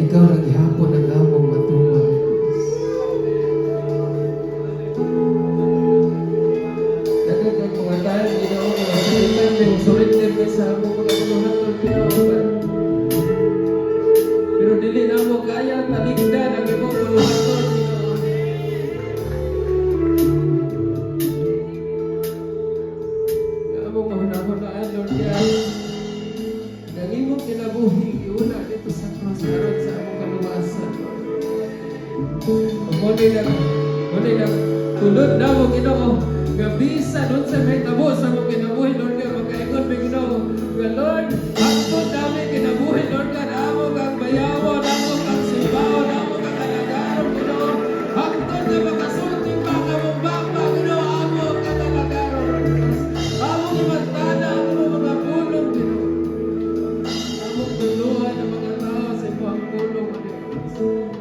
ikaw naghihapon ang among matuman. Nagagag mga tayo, Ginoo, mga salitan, yung surrender ka sa among mga kamahaton, Ginoo. Pero dili na mo kaya taligdan ang imong kamahaton, Ginoo. Among mahunahunaan, Lord God, nang imong kinabuhi, iuna dito sa cross, karon sa among kaluwasan, Lord. Muli na, tulod na mo, Ginoo, nga bisa doon sa may tabo sa mong kinabuhi, Lord God, magkaingon may Ginoo, nga Lord, hangtod namin kinabuhi, Lord God, amo kang bayawon, amo kang simbawon, amo kang kalagaron, Ginoo, hangtod na makasulti pa ka mong bapa, Ginoo, amo kang kalagaron, amo imantana, amo mga pulong, Ginoo, amo tuluhan ang mga tao sa ibang pulong, Ginoo.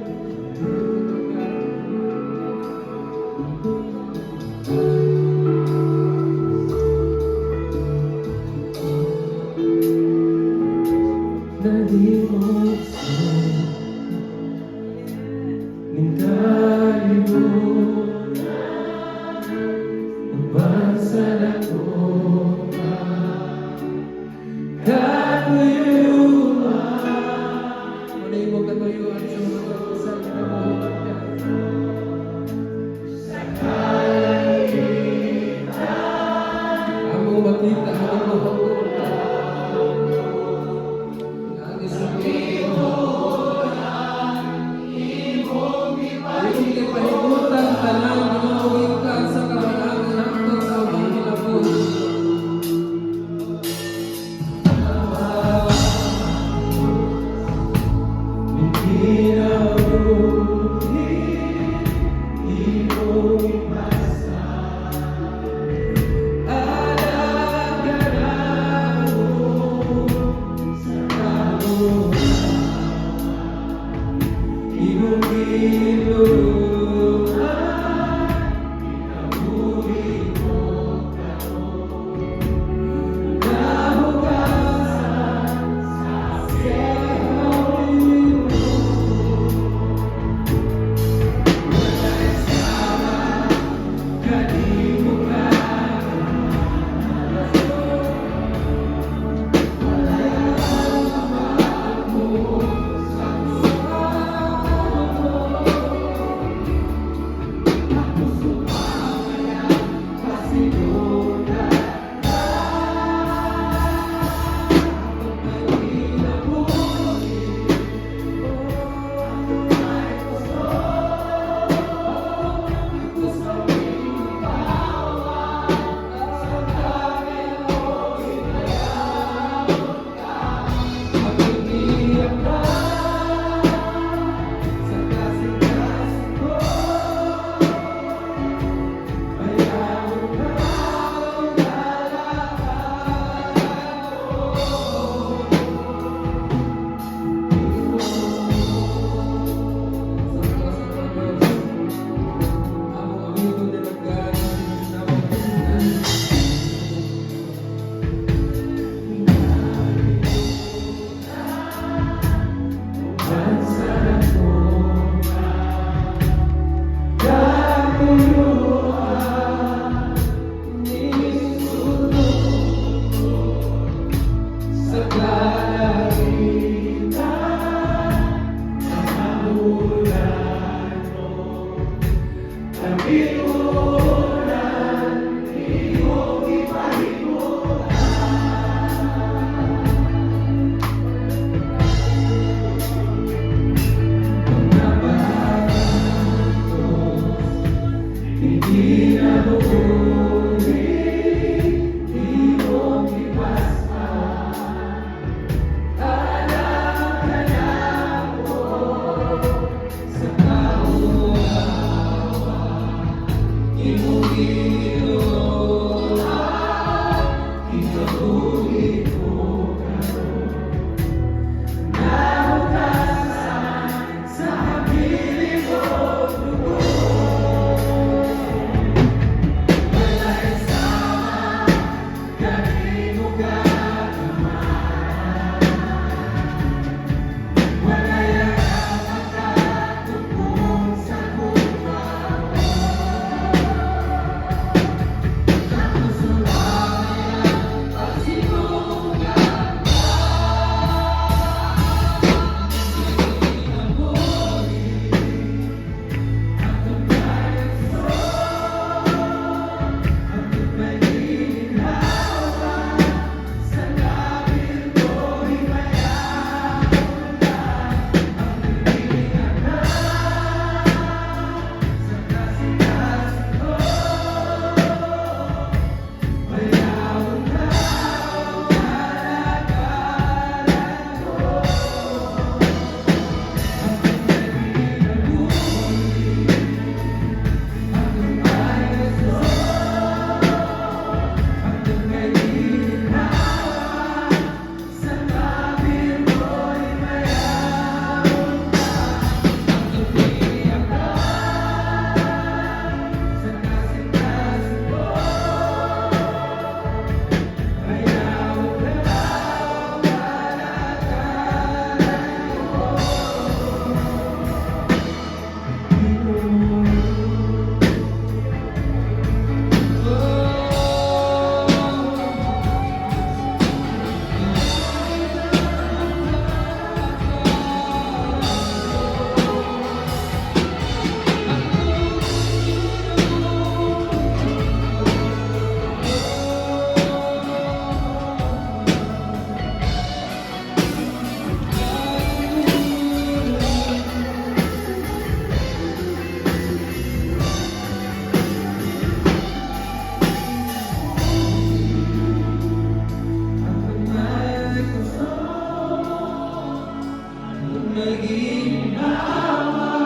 maging maawa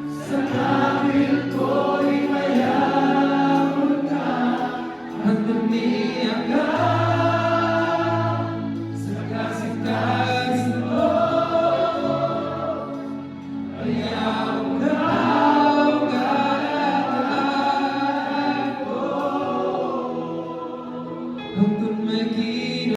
sa